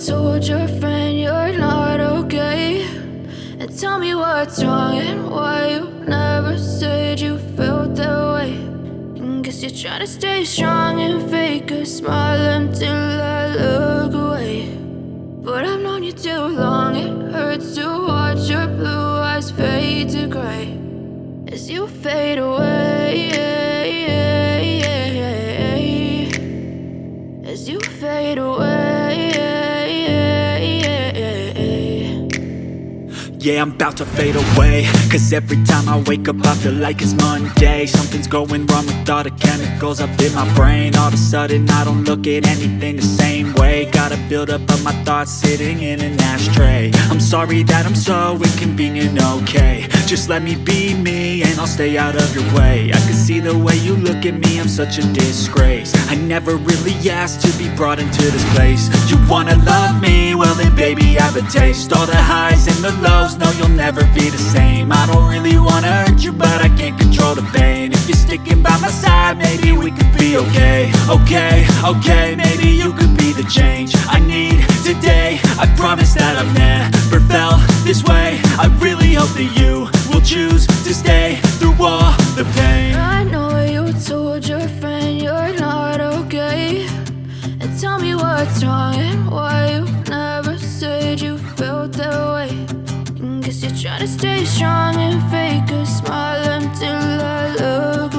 told your friend you're not okay, and tell me what's wrong and why you never said you felt that way. And guess you're trying to stay strong and fake a smile until I look away. But I've known you too long, it hurts to watch your blue eyes fade to gray as you fade away, as you fade away. Yeah, I'm about to fade away, cause every time I wake up I feel like it's Monday. Something's going wrong with all the chemicals up in my brain. All of a sudden I don't look at anything the same way. Got a buildup of my thoughts sitting in an ashtray. I'm sorry that I'm so inconvenient, okay. Just let me be me and I'll stay out of your way. I can see the way you look at me, I'm such a disgrace. I never really asked to be brought into this place. You wanna love me? Well then baby have a taste. All the highs and the lows, no you'll never be the same. I don't really wanna hurt you, but I can't control the pain. If you're sticking by my side, maybe we could be okay. Okay, maybe you could be the change I need today. I promise that I've never felt this way. I really hope that you will choose to stay through all the pain. I know you told your friend you're not okay, and tell me what's wrong and why you never said you felt that way. And guess you're trying to stay strong and fake a smile until I look